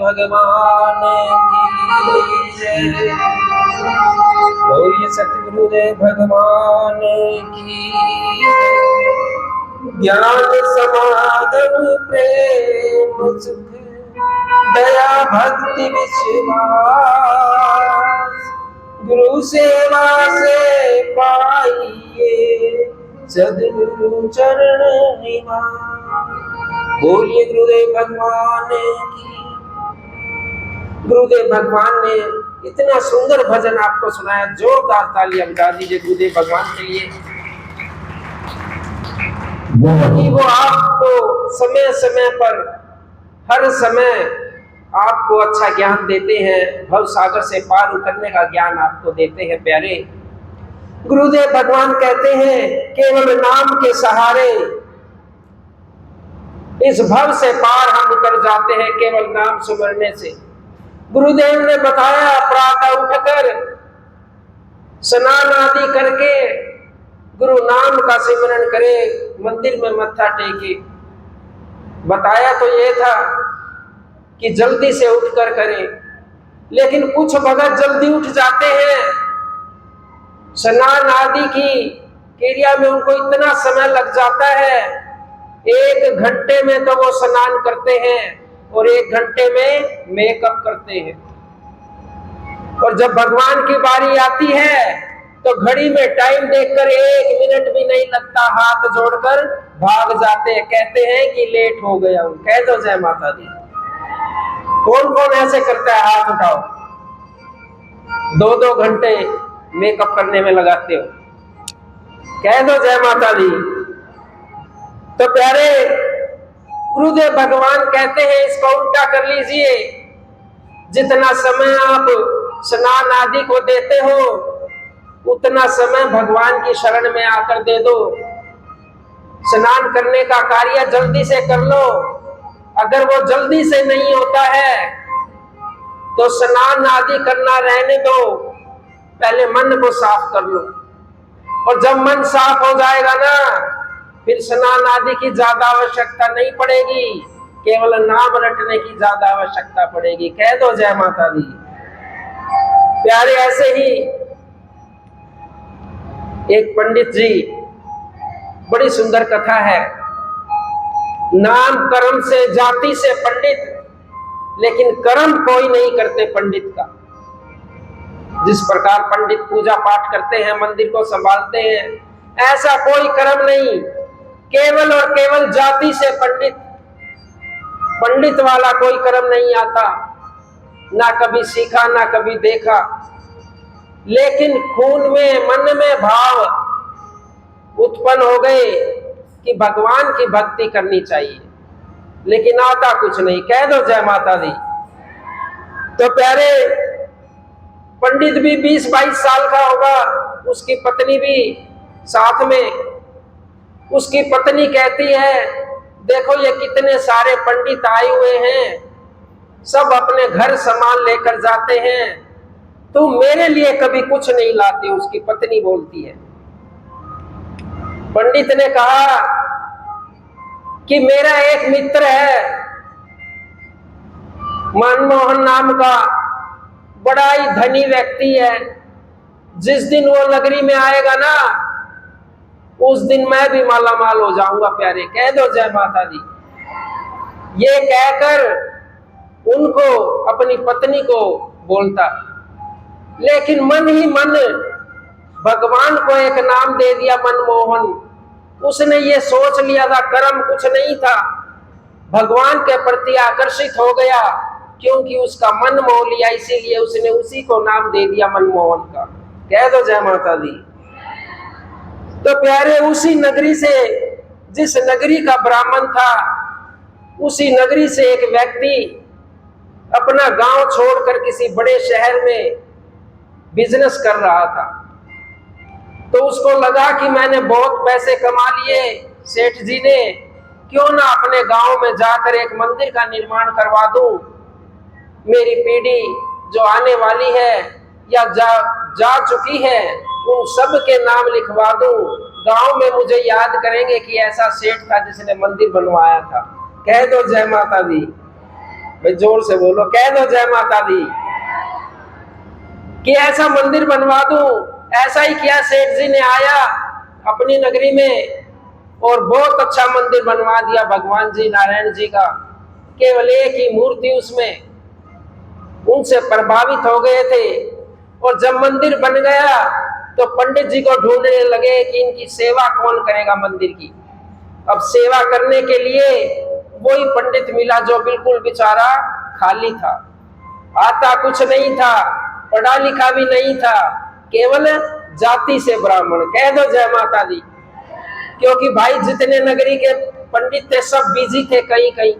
भगवान की जय। बोलिए सतगुरुदेव भगवान की जय। ज्ञान समागम प्रेम सुख दया भक्ति विश्वास गुरु सेवा से पाइए सद्गुरु चरण निवास। बोलिए गुरुदेव भगवान की। गुरुदेव भगवान ने इतना सुंदर भजन आपको सुनाया, जोरदार तालियां बजा दीजिए गुरुदेव भगवान के लिए। कि वो आपको समय समय पर हर समय आपको अच्छा ज्ञान देते हैं, भव सागर से पार उतरने का ज्ञान आपको देते हैं। प्यारे गुरुदेव भगवान कहते हैं केवल नाम के सहारे इस भव से पार हम उतर जाते हैं, केवल नाम सुमरने से। गुरुदेव ने बताया प्रातः उठकर स्नान आदि करके गुरु नाम का सिमरन करे, मंदिर में मत्था टेके। बताया तो ये था कि जल्दी से उठकर करें, लेकिन कुछ भगत जल्दी उठ जाते हैं, स्नान आदि की क्रिया में उनको इतना समय लग जाता है, 1 घंटे में तो वो स्नान करते हैं और 1 घंटे में मेकअप करते हैं। और जब भगवान की बारी आती है तो घड़ी में टाइम देखकर 1 मिनट भी नहीं लगता, हाथ जोड़कर भाग जाते हैं, कहते हैं कि लेट हो गया हूं। कह दो जय माता दी। कौन कौन ऐसे करता है, हाथ उठाओ। 2-2 घंटे मेकअप करने में लगाते हो, कह दो जय माता दी। तो प्यारे गुरुदेव भगवान कहते हैं इसको उल्टा कर लीजिए। जितना समय आप स्नान आदि को देते हो उतना समय भगवान की शरण में आकर दे दो। स्नान करने का कार्य जल्दी से कर लो। अगर वो जल्दी से नहीं होता है तो स्नान आदि करना रहने दो, पहले मन को साफ कर लो। और जब मन साफ हो जाएगा ना, फिर स्नान आदि की ज्यादा आवश्यकता नहीं पड़ेगी, केवल नाम रटने की ज्यादा आवश्यकता पड़ेगी। कह दो जय माता दी। प्यारे ऐसे ही एक पंडित जी, बड़ी सुंदर कथा है। नाम कर्म से जाति से पंडित, लेकिन कर्म कोई नहीं करते पंडित का। जिस प्रकार पंडित पूजा पाठ करते हैं, मंदिर को संभालते हैं, ऐसा कोई कर्म नहीं, केवल और केवल जाति से पंडित। पंडित वाला कोई कर्म नहीं आता, ना कभी सीखा ना कभी देखा, लेकिन खून में मन में भाव उत्पन्न हो गए कि भगवान की भक्ति करनी चाहिए, लेकिन आता कुछ नहीं। कह दो जय माता दी। तो प्यारे पंडित भी 20-22 साल का होगा, उसकी पत्नी भी साथ में। उसकी पत्नी कहती है देखो ये कितने सारे पंडित आए हुए हैं, सब अपने घर सामान लेकर जाते हैं, तुम मेरे लिए कभी कुछ नहीं लाते। उसकी पत्नी बोलती है। पंडित ने कहा कि मेरा एक मित्र है मनमोहन नाम का, बड़ा ही धनी व्यक्ति है, जिस दिन वो नगरी में आएगा ना उस दिन मैं भी मालामाल हो जाऊंगा। प्यारे कह दो जय माता दी। ये कहकर उनको अपनी पत्नी को बोलता, लेकिन मन ही मन भगवान को एक नाम दे दिया मनमोहन। उसने ये सोच लिया था कर्म कुछ नहीं था, भगवान के प्रति आकर्षित हो गया क्योंकि उसका मन मोह लिया, इसीलिए उसने उसी को नाम दे दिया मनमोहन का। कह दो जय माता दी। तो प्यारे उसी नगरी से, जिस नगरी का ब्राह्मण था, उसी नगरी से एक व्यक्ति अपना गांव छोड़कर किसी बड़े शहर में बिजनेस कर रहा था। तो उसको लगा कि मैंने बहुत पैसे कमा लिए सेठ जी ने, क्यों ना अपने गांव में जाकर एक मंदिर का निर्माण करवा दूं। मेरी पीढ़ी जो आने वाली है या जा चुकी है उन सब के नाम लिखवा दूं, गांव में मुझे याद करेंगे कि ऐसा सेठ था जिसने मंदिर बनवाया था। कह दो जय माता दी। भाई जोर से बोलो, कह दो जय माता दी। कि ऐसा मंदिर बनवा दूं। ऐसा ही किया, सेठ जी ने आया अपनी नगरी में और बहुत अच्छा मंदिर बनवा दिया भगवान जी नारायण जी का। केवल एक ही मूर्ति उसमें, उनसे प्रभावित हो गए थे। और जब मंदिर बन गया तो पंडित जी को ढूंढने लगे कि इनकी सेवा कौन करेगा मंदिर की। अब सेवा करने के लिए वही पंडित मिला जो बिल्कुल बेचारा खाली था, आता कुछ नहीं था, पढ़ा लिखा भी नहीं था, केवल जाति से ब्राह्मण। कह दो जय माता दी। क्योंकि भाई जितने नगरी के पंडित थे सब बिजी थे कहीं कहीं,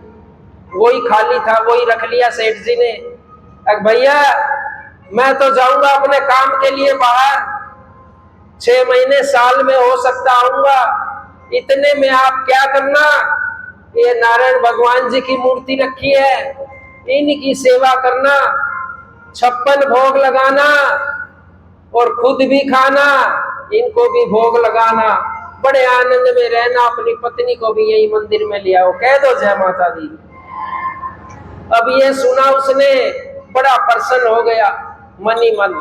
वही खाली था, वही रख लिया सेठ जी ने। भैया मैं तो जाऊंगा अपने काम के लिए बाहर, 6 महीने साल में हो सकता आऊंगा, इतने में आप क्या करना, ये नारायण भगवान जी की मूर्ति रखी है, इनकी सेवा करना, 56 भोग लगाना और खुद भी खाना, इनको भी भोग लगाना, बड़े आनंद में रहना, अपनी पत्नी को भी यही मंदिर में ले आओ। कह दो जय माता दी। अब ये सुना उसने, बड़ा प्रसन्न हो गया मन ही मन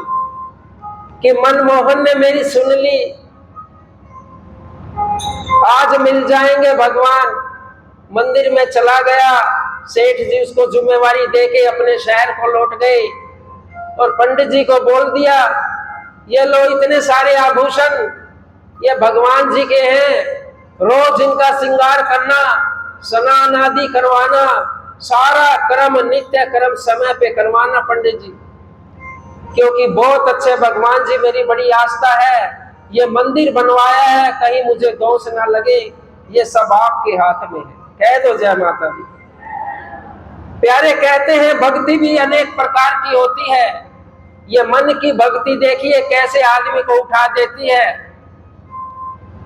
कि मनमोहन ने मेरी सुन ली, आज मिल जाएंगे भगवान। मंदिर में चला गया, सेठ जी उसको जिम्मेवारी देके अपने शहर को लौट गए और पंडित जी को बोल दिया, ये लो इतने सारे आभूषण, ये भगवान जी के हैं, रोज इनका श्रृंगार करना, स्नान आदि करवाना, सारा कर्म नित्य कर्म समय पे करवाना पंडित जी, क्योंकि बहुत अच्छे भगवान जी, मेरी बड़ी आस्था है, ये मंदिर बनवाया है, कहीं मुझे दोष ना लगे, ये सब आपके हाथ में है। कह दो जय माता दी। प्यारे कहते हैं भक्ति भी अनेक प्रकार की होती है। ये मन की भक्ति देखिए कैसे आदमी को उठा देती है,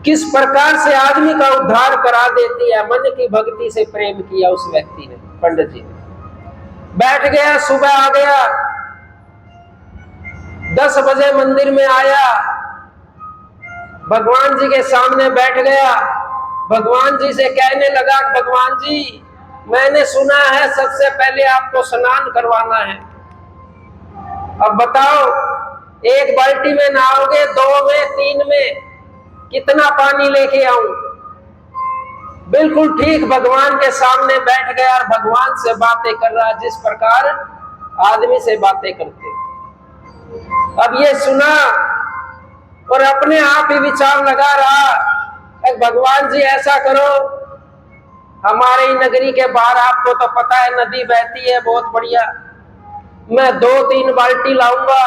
किस प्रकार से आदमी का उद्धार करा देती है। मन की भक्ति से प्रेम किया उस व्यक्ति ने, पंडित जी ने। बैठ गया, सुबह आ गया, 10 बजे मंदिर में आया, भगवान जी के सामने बैठ गया, भगवान जी से कहने लगा, भगवान जी मैंने सुना है सबसे पहले आपको स्नान करवाना है, अब बताओ 1 बाल्टी में नहाओगे, 2 में, 3 में, कितना पानी लेके आऊं। बिल्कुल ठीक भगवान के सामने बैठ गया और भगवान से बातें कर रहा, जिस प्रकार आदमी से बातें करते। अब ये सुना और अपने आप ही विचार लगा रहा, भगवान जी ऐसा करो, हमारे ही नगरी के बाहर आपको तो पता है नदी बहती है बहुत बढ़िया, मैं 2-3 बाल्टी लाऊंगा,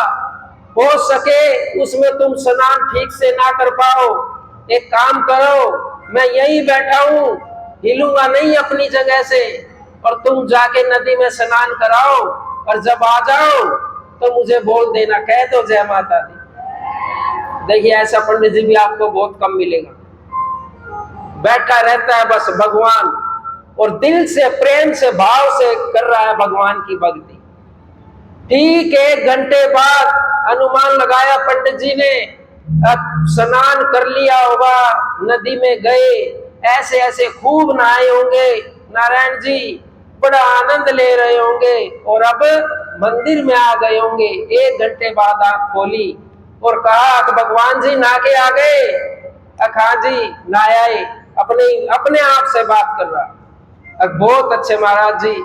हो सके उसमें तुम स्नान ठीक से ना कर पाओ, एक काम करो मैं यही बैठा हूं, हिलूंगा नहीं अपनी जगह से, और तुम जाके नदी में स्नान कराओ और जब आ जाओ तो मुझे बोल देना। कह दो जय माता दी। देखिए ऐसा पंडित जी भी आपको बहुत कम मिलेगा, बैठा रहता है बस भगवान, और दिल से प्रेम से भाव से कर रहा है भगवान की भक्ति। ठीक 1 घंटे बाद अनुमान लगाया पंडित जी ने, स्नान कर लिया होगा, नदी में गए, ऐसे ऐसे खूब नहाए होंगे, नारायण जी बड़ा आनंद ले रहे होंगे, और अब मंदिर में आ गए होंगे। 1 घंटे बाद आंख खोली और कहा कि भगवान जी नहा के आ गए। हाँ जी नहाए, अपने आप से बात कर रहा, बहुत अच्छे महाराज जी,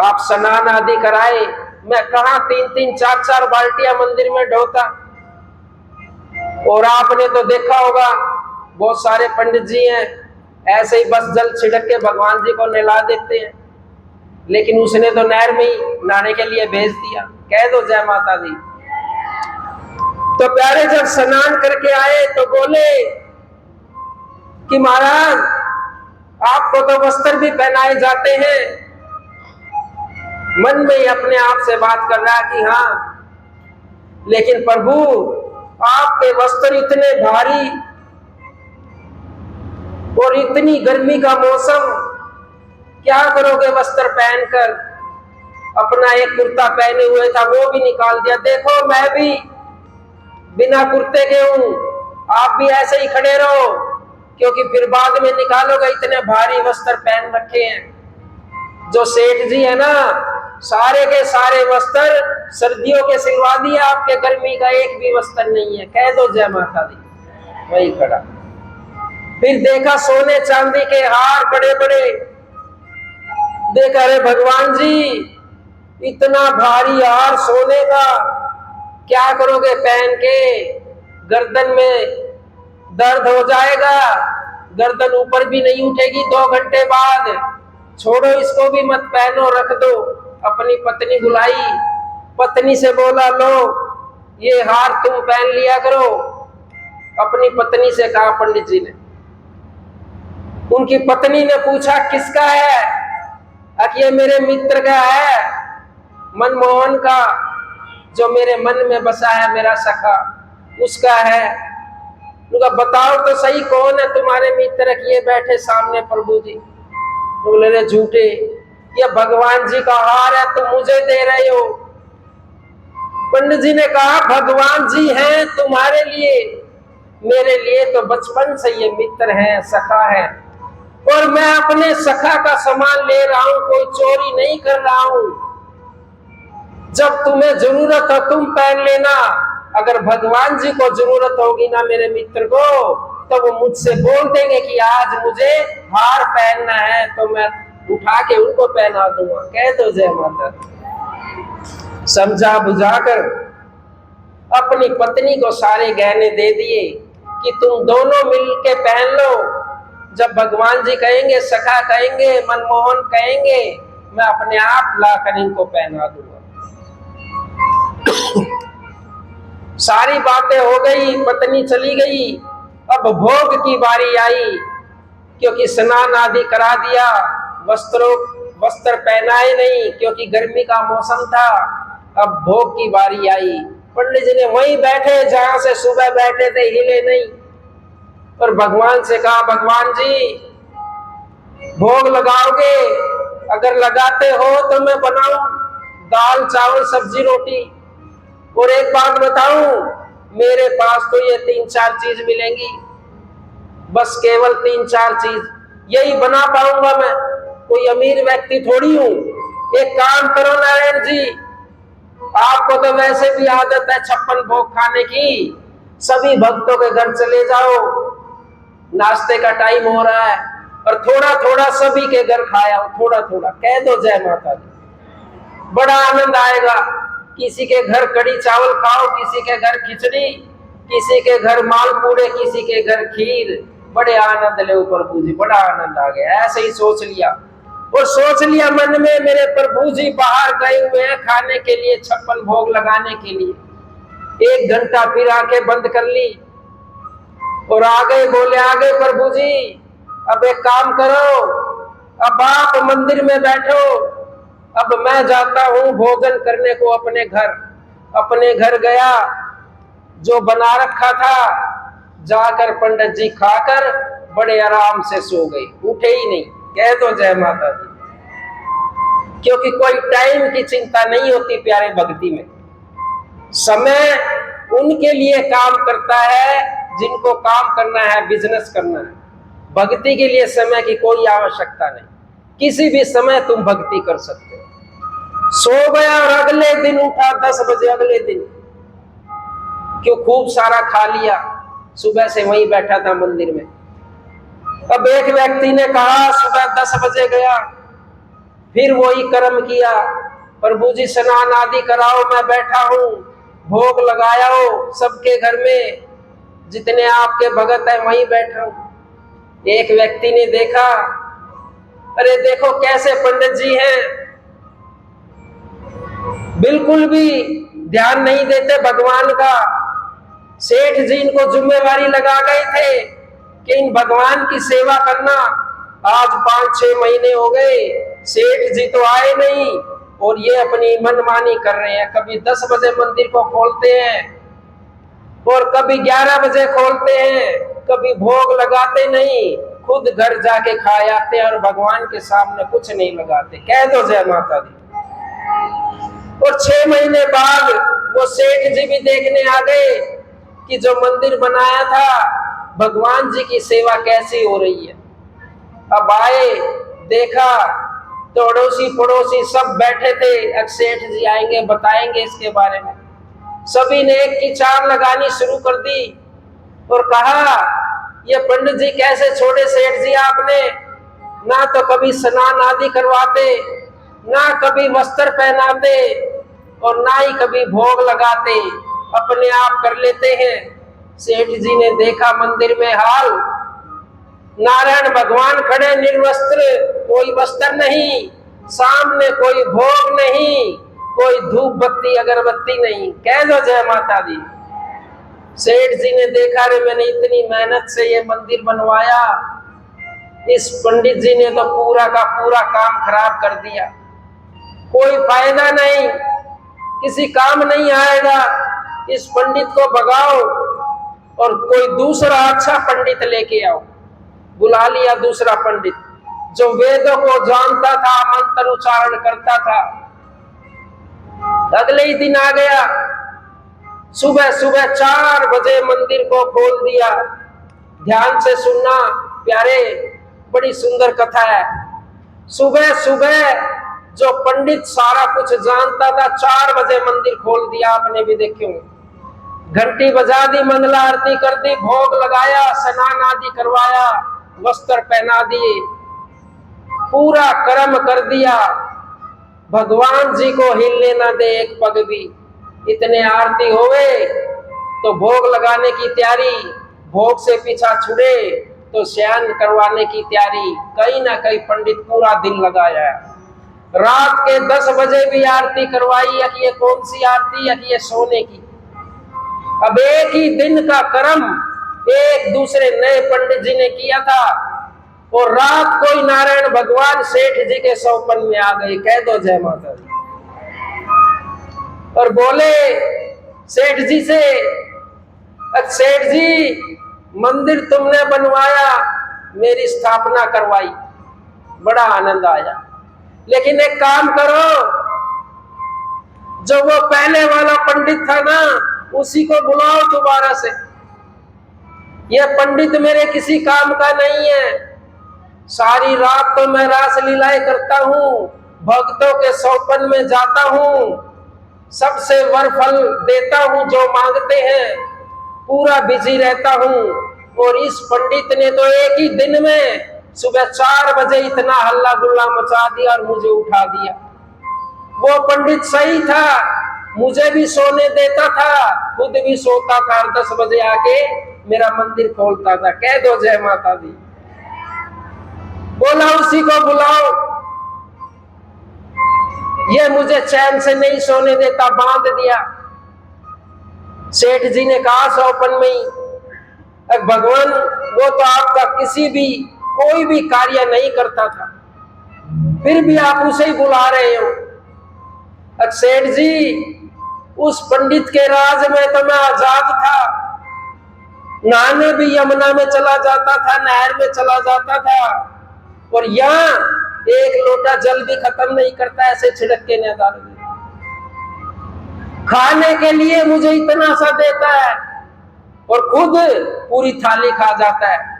आप स्नान आदि कराए, मैं कहा 3-3, 4-4 बाल्टियां मंदिर में ढोता। और आपने तो देखा होगा बहुत सारे पंडित जी हैं ऐसे ही बस जल छिड़क के भगवान जी को नहला देते हैं, लेकिन उसने तो नहर में ही नहाने के लिए भेज दिया। कह दो जय माता दी। तो प्यारे जब स्नान करके आए तो बोले कि महाराज आपको तो वस्त्र भी पहनाए जाते हैं। मन में ही अपने आप से बात कर रहा कि हाँ, लेकिन प्रभु आपके वस्त्र इतने भारी और इतनी गर्मी का मौसम, क्या करोगे वस्त्र पहनकर। अपना एक कुर्ता पहने हुए था वो भी निकाल दिया, देखो मैं भी बिना कुर्ते के हूं, आप भी ऐसे ही खड़े रहो, क्योंकि फिर बाद में निकालोगे, इतने भारी वस्त्र पहन रखे हैं। जो सेठ जी है ना, सारे के सारे वस्त्र सर्दियों के सिलवा दिए, आपके गर्मी का एक भी वस्त्र नहीं है। कह दो जय माता दी। वही खड़ा। फिर देखा सोने चांदी के हार बड़े बड़े, देखा अरे भगवान जी इतना भारी हार सोने का क्या करोगे पहन के, गर्दन में दर्द हो जाएगा, गर्दन ऊपर भी नहीं उठेगी 2 घंटे बाद, छोड़ो इसको भी मत पहनो, रख दो। अपनी पत्नी बुलाई, पत्नी से बोला लो ये हार तुम पहन लिया करो। अपनी पत्नी से कहा पंडित जी ने। उनकी पत्नी ने पूछा किसका है? ये मेरे मित्र का है, मनमोहन का, जो मेरे मन में बसा है, मेरा सखा, उसका है। उनका बताओ तो सही कौन है तुम्हारे मित्र? किए बैठे सामने प्रभु जी। बोले रे झूठे, ये भगवान जी का हार है, तुम मुझे दे रहे हो। पंडित जी ने कहा भगवान जी हैं तुम्हारे लिए, मेरे लिए तो बचपन से ये मित्र है, सखा है, और मैं अपने सखा का सामान ले रहा हूं, कोई चोरी नहीं कर रहा हूं। जब तुम्हें जरूरत हो तुम पहन लेना, अगर भगवान जी को जरूरत होगी ना मेरे मित्र को, तो वो मुझसे बोल देंगे कि आज मुझे हार पहनना है, तो मैं उठा के उनको पहना दूंगा। कह दो जय माता। समझा बुझाकर अपनी पत्नी को सारे गहने दे दिए कि तुम दोनों मिलके पहन लो। जब भगवान जी कहेंगे, सखा कहेंगे, मनमोहन कहेंगे, मैं अपने आप लाकर इनको पहना दूंगा। सारी बातें हो गई, पत्नी चली गई। अब भोग की बारी आई, क्योंकि स्नान आदि करा दिया, वस्त्र पहनाए नहीं क्योंकि गर्मी का मौसम था। अब भोग की बारी आई। पंडित जी ने वहीं बैठे जहां से सुबह बैठे थे, हिले नहीं, और भगवान से कहा भगवान जी भोग लगाओगे? अगर लगाते हो तो मैं बनाऊं दाल चावल सब्जी रोटी। और एक बात बताऊं, मेरे पास तो ये 3-4 चीज मिलेंगी, बस केवल 3-4 चीज यही बना पाऊंगा मैं, कोई अमीर व्यक्ति थोड़ी हूं। एक काम करो नारायण जी, आपको तो वैसे भी आदत है 56 भोग खाने की, सभी भक्तों के घर चले जाओ, नाश्ते का टाइम हो रहा है, और थोड़ा थोड़ा सभी के घर खाया, थोड़ा थोड़ा। कह दो जय माता दी। बड़ा आनंद आएगा। किसी के घर कड़ी चावल खाओ, किसी के घर खिचड़ी, किसी के घर मालपूड़े, किसी के घर खीर, बड़े आनंद ले प्रभु जी, बड़ा आनंद आ गया। ऐसे ही सोच लिया, और सोच लिया मन में मेरे प्रभु जी बाहर गए हुए हैं खाने के लिए, 56 भोग लगाने के लिए। 1 घंटा फिर आंखें बंद कर ली और आ गए, बोले आ गए प्रभु जी, अब एक काम करो, अब आप मंदिर में बैठो, अब मैं जाता हूं भोजन करने को अपने घर। अपने घर गया, जो बना रखा था जाकर पंडित जी खाकर बड़े आराम से सो गए, उठे ही नहीं। कह दो जय माता दी। क्योंकि कोई टाइम की चिंता नहीं होती प्यारे भक्ति में। समय उनके लिए काम करता है जिनको काम करना है, बिजनेस करना है। भक्ति के लिए समय की कोई आवश्यकता नहीं, किसी भी समय तुम भक्ति कर सकते हो। सो गया और अगले दिन उठा 10 बजे, अगले दिन क्यों खूब सारा खा लिया, सुबह से वहीं बैठा था मंदिर में। अब एक व्यक्ति ने कहा सुबह 10 बजे गया, फिर वही कर्म किया, प्रभु जी स्नान आदि कराओ, मैं बैठा हूं, भोग लगाओ सबके घर में, जितने आपके भगत है वहीं बैठा हूं। एक व्यक्ति ने देखा, अरे देखो कैसे पंडित जी हैं, बिल्कुल भी ध्यान नहीं देते भगवान का। सेठ जी इनको जिम्मेवारी लगा गए थे कि इन भगवान की सेवा करना। आज 5-6 महीने हो गए, सेठ जी तो आए नहीं, और ये अपनी मनमानी कर रहे हैं। कभी 10 बजे मंदिर को खोलते हैं और कभी 11 बजे खोलते हैं, कभी भोग लगाते नहीं, खुद घर जाके खा आते हैं और भगवान के सामने कुछ नहीं लगाते। कह दो जय माता दी। और 6 महीने बाद वो सेठ जी भी देखने आ गए कि जो मंदिर बनाया था भगवान जी की सेवा कैसी हो रही है। अब आए, देखा तो अड़ोसी पड़ोसी सब बैठे थे। अब सेठ जी आएंगे, बताएंगे इसके बारे में। सभी ने एक की चार लगानी शुरू कर दी और कहा, ये पंडित जी कैसे छोड़े सेठ जी आपने? ना तो कभी स्नान आदि करवाते, ना कभी वस्त्र पहनाते और ना ही कभी भोग लगाते, अपने आप कर लेते हैं। सेठ जी ने देखा मंदिर में हाल, नारायण भगवान खड़े निर्वस्त्र, कोई वस्त्र नहीं, सामने कोई भोग नहीं, कोई धूप बत्ती अगरबत्ती नहीं। कह दो जय माता दी। सेठ जी ने देखा, रे मैंने इतनी मेहनत से ये मंदिर बनवाया, इस पंडित जी ने तो पूरा का पूरा काम खराब कर दिया। कोई फायदा नहीं, किसी काम नहीं आएगा। इस पंडित को भगाओ और कोई दूसरा अच्छा पंडित लेके आओ। बुला लिया दूसरा पंडित, जो वेदों को जानता था, मंत्र उच्चारण करता था। अगले ही दिन आ गया, सुबह सुबह 4 बजे मंदिर को खोल दिया। ध्यान से सुनना प्यारे, बड़ी सुंदर कथा है। सुबह सुबह जो पंडित सारा कुछ जानता था, 4 बजे मंदिर खोल दिया। आपने भी देखे होंगे, घंटी बजा दी, मंगला आरती कर दी, भोग लगाया, स्नान आदि करवाया, वस्त्र पहना दिए, पूरा कर्म कर दिया। भगवान जी को हिलने ना दे एक पग भी। इतने आरती होवे तो भोग लगाने की तैयारी, भोग से पीछा छुड़े तो शयन करवाने की तैयारी। कहीं ना कहीं पंडित पूरा दिन लगाया। रात के 10 बजे भी आरती करवाई। या कि ये कौन सी आरती, या कि ये सोने की। अब एक ही दिन का कर्म एक दूसरे नए पंडित जी ने किया था और रात को ही नारायण भगवान सेठ जी के सौपन में आ गए। कह दो जय माता दी। और बोले सेठ जी से, सेठ जी मंदिर तुमने बनवाया, मेरी स्थापना करवाई, बड़ा आनंद आया, लेकिन एक काम करो, जो वो पहले वाला पंडित था ना, उसी को बुलाओ दोबारा से। ये पंडित मेरे किसी काम का नहीं है। सारी रात तो मैं रास लीलाएं करता हूँ, भक्तों के सौपन में जाता हूँ, सबसे वर फल देता हूँ जो मांगते हैं, पूरा बिजी रहता हूँ। और इस पंडित ने तो एक ही दिन में सुबह 4 बजे इतना हल्ला गुल्ला मचा दिया और मुझे उठा दिया। वो पंडित सही था, मुझे भी सोने देता था, खुद भी सोता था और 10 बजे आके मेरा मंदिर खोलता था। कह दो जय माता दी। बोला उसी को बुलाओ, ये मुझे चैन से नहीं सोने देता, बांध दिया। सेठ जी ने कहा सौपन में ही, भगवान वो तो आपका किसी भी कोई भी कार्य नहीं करता था, फिर भी आप उसे ही बुला रहे हो। सेठ जी उस पंडित के राज में तो मैं आजाद था, नहाने भी यमुना में चला जाता था, नहर में चला जाता था, और यहाँ एक लोटा जल भी खत्म नहीं करता, ऐसे छिड़क के नहीं डाल। खाने के लिए मुझे इतना सा देता है और खुद पूरी थाली खा जाता है।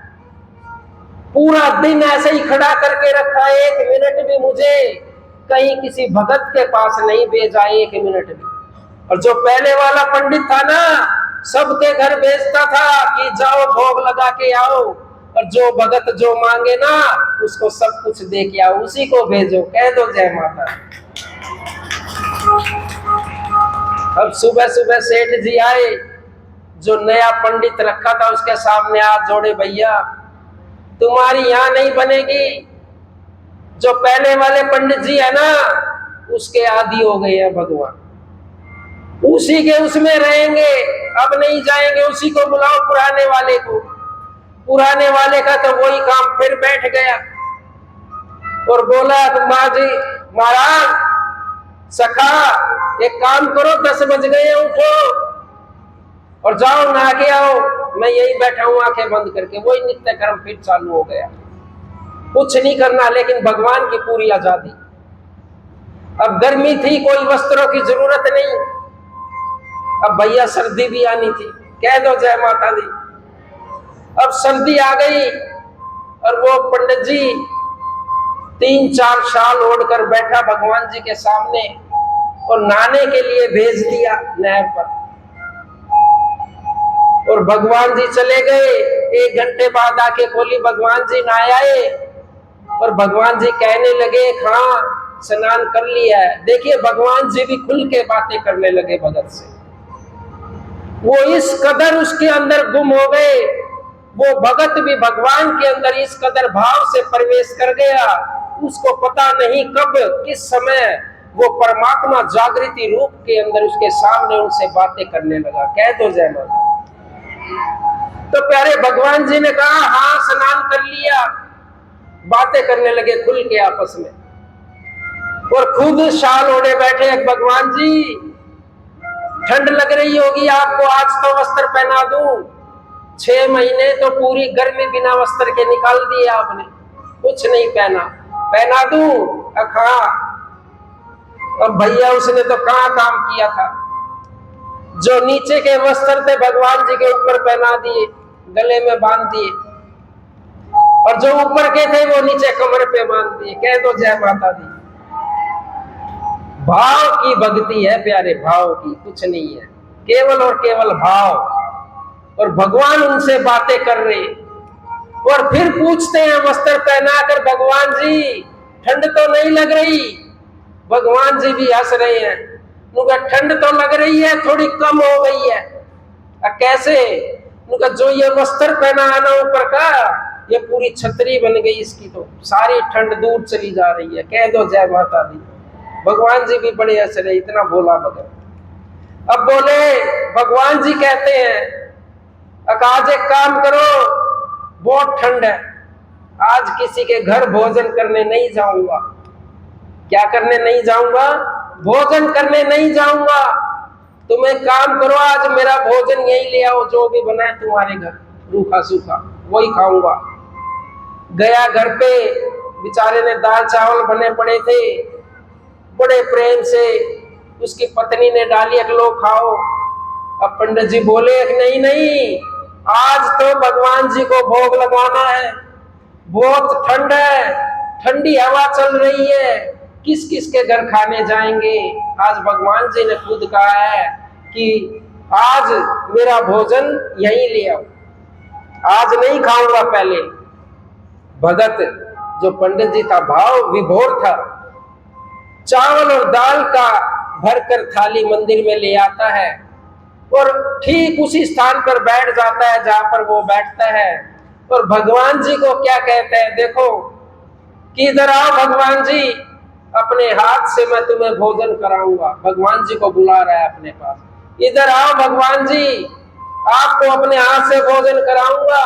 पूरा दिन ऐसे ही खड़ा करके रखा, 1 मिनट भी मुझे कहीं किसी भगत के पास नहीं भेजा, 1 मिनट भी। और जो पहले वाला पंडित था ना, सबके घर भेजता था कि जाओ भोग लगा के आओ, और जो भगत जो मांगे ना उसको सब कुछ दे के आओ, उसी को भेजो। कह दो जय माता। अब सुबह सुबह सेठ जी आए, जो नया पंडित रखा था उसके सामने हाथ जोड़े, भैया तुम्हारी यहाँ नहीं बनेगी, जो पहले वाले पंडित जी है ना उसके आदी हो गए हैं भगवान, उसी के उसमें रहेंगे, अब नहीं जाएंगे। उसी को बुलाओ, पुराने वाले को। पुराने वाले का तो वही काम, फिर बैठ गया और बोला, माँ जी महाराज सखा एक काम करो, 10 बज गए, उठो और जाओ नहा के आओ, मैं यही बैठा हूं आंखें बंद करके। वही नित्य कर्म फिर चालू हो गया, कुछ नहीं करना, लेकिन भगवान की पूरी आजादी। अब गर्मी थी, कोई वस्त्रों की जरूरत नहीं, अब भैया सर्दी भी आनी थी। कह दो जय माता दी। अब सर्दी आ गई और वो पंडित जी 3-4 शाल ओढ़कर बैठा भगवान जी के सामने और नहाने के लिए भेज दिया नहर पर। और भगवान जी चले गए। 1 घंटे बाद आके खोली, भगवान जी नहाए आए और भगवान जी कहने लगे, हाँ स्नान कर लिया है। देखिए भगवान जी भी खुल के बातें करने लगे भगत से। वो इस कदर उसके अंदर गुम हो गए, वो भगत भी भगवान के अंदर इस कदर भाव से प्रवेश कर गया, उसको पता नहीं कब किस समय वो परमात्मा जागृति रूप के अंदर उसके सामने उनसे बातें करने लगा। कह दो जय माता। तो प्यारे भगवान जी ने कहा, हाँ स्नान कर लिया। बातें करने लगे खुल के आपस में और खुद शाल ओढ़े बैठे। भगवान जी ठंड लग रही होगी आपको, आज तो वस्त्र पहना दूं। 6 महीने तो पूरी गर्मी बिना वस्त्र के निकाल दिए आपने, कुछ नहीं पहना, पहना दूं? अखा अब भैया उसने तो कहाँ काम किया था। जो नीचे के वस्त्र थे भगवान जी के ऊपर पहना दिए, गले में बांध दिए, और जो ऊपर के थे वो नीचे कमर पे बांध दिए। कह दो जय माता दी। भाव की भक्ति है प्यारे, भाव की, कुछ नहीं है, केवल और केवल भाव। और भगवान उनसे बातें कर रहे और फिर पूछते हैं वस्त्र पहनाकर, भगवान जी ठंड तो नहीं लग रही? भगवान जी भी हंस रहे हैं, उनका ठंड तो लग रही है, थोड़ी कम हो गई है। कैसे? उनका जो ये वस्त्र पहना है ना ऊपर का, ये पूरी छतरी बन गई इसकी, तो सारी ठंड दूर चली जा रही है। कह दो जय माता दी। भगवान जी भी बड़े हंस रहे, इतना बोला भगत। अब बोले भगवान जी कहते हैं, आज एक काम करो, बहुत ठंड है, आज किसी के घर भोजन करने नहीं जाऊंगा। क्या करने नहीं जाऊंगा? भोजन करने नहीं जाऊंगा। तुम एक काम करो, आज मेरा भोजन यही ले आओ, जो भी बना है तुम्हारे घर, रूखा सूखा वही खाऊंगा। गया घर पे, बेचारे ने दाल चावल बने पड़े थे, बड़े प्रेम से उसकी पत्नी ने डाली, एक लो खाओ। अब पंडित जी बोले, नहीं नहीं, आज तो भगवान जी को भोग लगाना है, बहुत ठंड है, ठंडी हवा चल रही है, किस किस के घर खाने जाएंगे। आज भगवान जी ने खुद कहा है कि आज मेरा भोजन यहीं ले आओ, आज नहीं खाऊंगा। पहले भगत जो पंडित जी था, भाव विभोर था, चावल और दाल का भरकर थाली मंदिर में ले आता है और ठीक उसी स्थान पर बैठ जाता है जहां पर वो बैठता है। और भगवान जी को क्या कहते हैं, देखो कि इधर आओ भगवान जी, अपने हाथ से मैं तुम्हें भोजन कराऊंगा। भगवान जी को बुला रहा है अपने पास, इधर आओ भगवान जी, आपको अपने हाथ से भोजन कराऊंगा,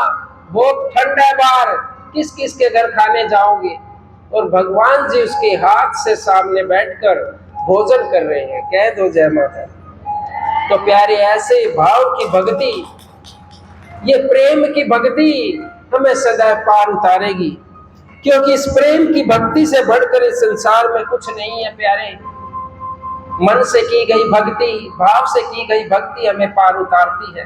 बहुत ठंड है बाहर, किस किस के घर खाने जाओगे। और भगवान जी उसके हाथ से सामने बैठकर भोजन कर रहे हैं। कह दो जय माता। तो प्यारे, ऐसे भाव की भक्ति, ये प्रेम की भक्ति हमें सदैव पार उतारेगी, क्योंकि इस प्रेम की भक्ति से बढ़कर इस संसार में कुछ नहीं है प्यारे। मन से की गई भक्ति, भाव से की गई भक्ति हमें पार उतारती है।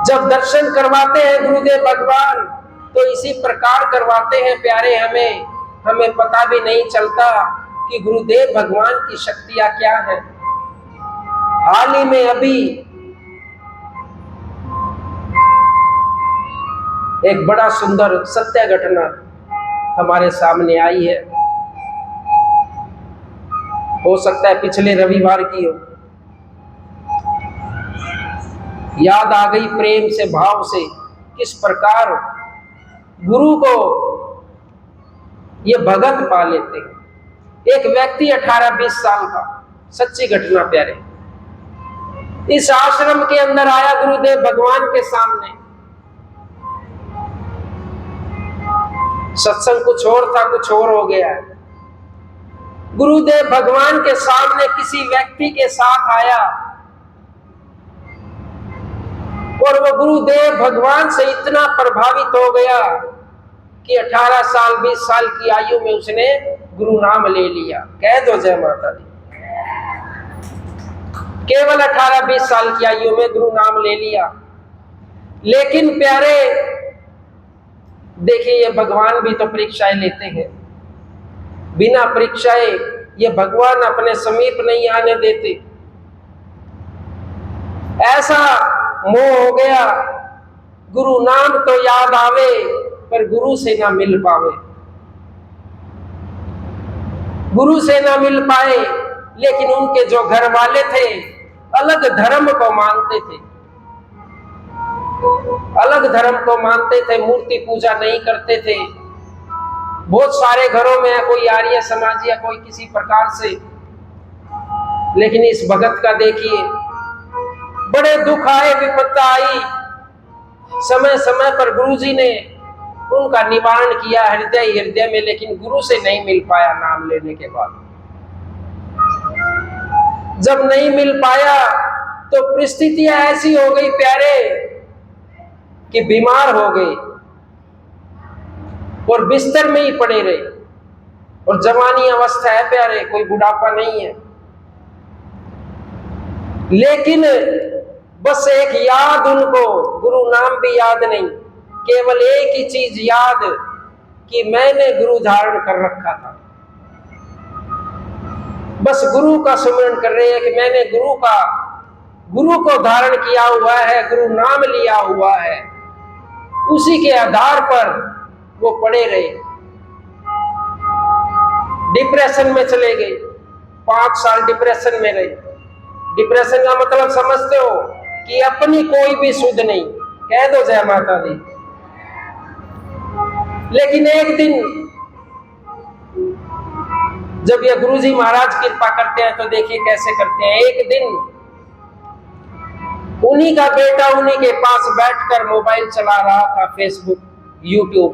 जब दर्शन करवाते हैं गुरुदेव भगवान, तो इसी प्रकार करवाते हैं प्यारे, हमें पता भी नहीं चलता कि गुरुदेव भगवान की शक्तियां क्या है। हाल ही में अभी एक बड़ा सुंदर सत्य घटना हमारे सामने आई है, हो सकता है पिछले रविवार की हो। याद आ गई प्रेम से, भाव से, किस प्रकार गुरु को ये भगत पा लेते हैं। एक व्यक्ति 18-20 साल का, सच्ची घटना प्यारे, इस आश्रम के अंदर आया गुरुदेव भगवान के सामने। सत्संग कुछ और था, कुछ और हो गया है। गुरुदेव भगवान के सामने किसी व्यक्ति के साथ आया और वो गुरुदेव भगवान से इतना प्रभावित हो गया कि 18 साल 20 साल की आयु में उसने गुरु नाम ले लिया। कह दो जय माता दी। केवल 18-20 साल की आयु में गुरु नाम ले लिया। लेकिन प्यारे देखिए, ये भगवान भी तो परीक्षाएं लेते हैं। बिना परीक्षाए ये भगवान अपने समीप नहीं आने देते। ऐसा मोह हो गया, गुरु नाम तो याद आवे पर गुरु से ना मिल पावे, गुरु से ना मिल पाए। लेकिन उनके जो घर वाले थे अलग धर्म को मानते थे, अलग धर्म को मानते थे, मूर्ति पूजा नहीं करते थे। बहुत सारे घरों में कोई आर्य समाज या कोई किसी प्रकार से, लेकिन इस भगत का देखिए, बड़े दुख आए, विपत्ता आई, समय समय पर गुरुजी ने उनका निवारण किया हृदय हृदय में, लेकिन गुरु से नहीं मिल पाया। नाम लेने के बाद जब नहीं मिल पाया तो परिस्थितियां ऐसी हो गई प्यारे कि बीमार हो गए और बिस्तर में ही पड़े रहे। और जवानी अवस्था है प्यारे, कोई बुढ़ापा नहीं है, लेकिन बस एक याद उनको, गुरु नाम भी याद नहीं, केवल एक ही चीज याद कि मैंने गुरु धारण कर रखा था। बस गुरु का स्मरण कर रहे हैं कि मैंने गुरु को धारण किया हुआ है, गुरु नाम लिया हुआ है। उसी के आधार पर वो पड़े रहे, डिप्रेशन में चले गए, 5 साल डिप्रेशन में रहे। डिप्रेशन का मतलब समझते हो कि अपनी कोई भी सुध नहीं, कह दो जय माता दी। लेकिन एक दिन जब ये गुरुजी महाराज कृपा करते हैं तो देखिए कैसे करते हैं। एक दिन उन्हीं का बेटा उन्हीं के पास बैठकर मोबाइल चला रहा था, फेसबुक, यूट्यूब।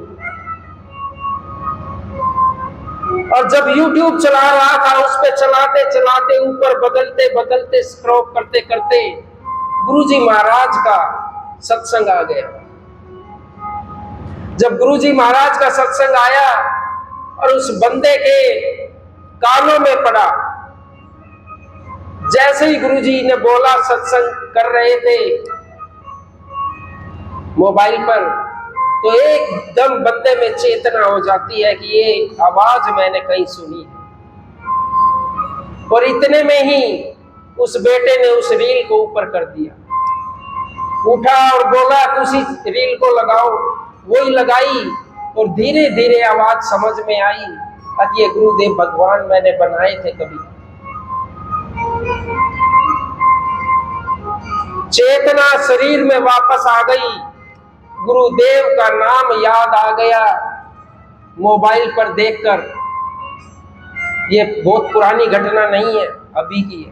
और जब यूट्यूब चला रहा था, उस पे चलाते चलाते ऊपर बदलते बदलते स्क्रॉल करते करते गुरुजी महाराज का सत्संग आ गया। जब गुरुजी महाराज का सत्संग आया और उस बंदे के कानों में पड़ा, जैसे ही गुरुजी ने बोला, सत्संग कर रहे थे मोबाइल पर, तो एकदम बंदे में चेतना हो जाती है कि ये आवाज मैंने कहीं सुनी है। और इतने में ही उस बेटे ने उस रील को ऊपर कर दिया, उठा और बोला उसी रील को लगाओ। वही लगाई और धीरे धीरे आवाज समझ में आई कि ये गुरुदेव भगवान मैंने बनाए थे कभी। चेतना शरीर में वापस आ गई, गुरुदेव का नाम याद आ गया मोबाइल पर देखकर। ये बहुत पुरानी घटना नहीं है, अभी की है।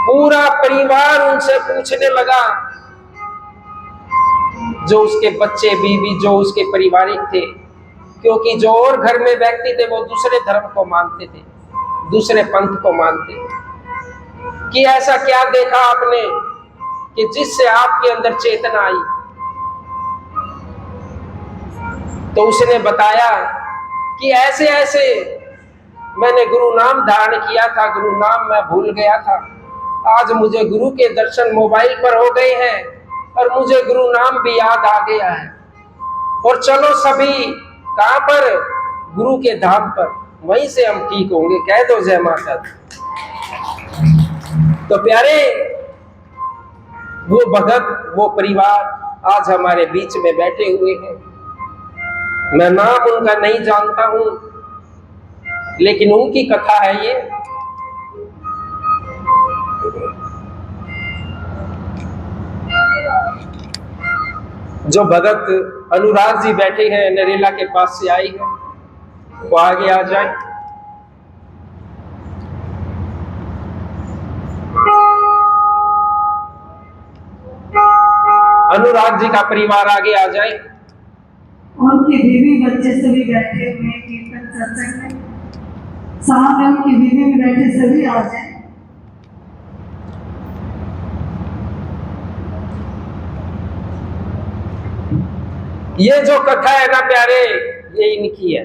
पूरा परिवार उनसे पूछने लगा, जो उसके बच्चे बीवी, जो उसके पारिवारिक थे, क्योंकि जो और घर में व्यक्ति थे वो दूसरे धर्म को मानते थे, दूसरे पंथ को मानते थे, कि ऐसा क्या देखा आपने कि जिससे आपके अंदर चेतना आई। तो उसने बताया कि ऐसे ऐसे मैंने गुरु नाम धारण किया था, गुरु नाम मैं भूल गया था, आज मुझे गुरु के दर्शन मोबाइल पर हो गए हैं और मुझे गुरु नाम भी याद आ गया है। और चलो सभी कहां पर, गुरु के धाम पर, वहीं से हम ठीक होंगे। कह दो जय माता दी। तो प्यारे, वो भगत, वो परिवार आज हमारे बीच में बैठे हुए हैं। मैं नाम उनका नहीं जानता हूं, लेकिन उनकी कथा है ये। जो भगत अनुराग जी बैठे हैं, नरेला के पास से आई है, वो आगे आ जाए। अनुराग जी का परिवार आगे आ जाए। उनकी बीवी बच्चे सभी बैठे हुए कीर्तन सत्संग में, सामने उनकी बीवी में बैठे सभी आ जाए। ये जो कथा है ना प्यारे, ये इनकी है।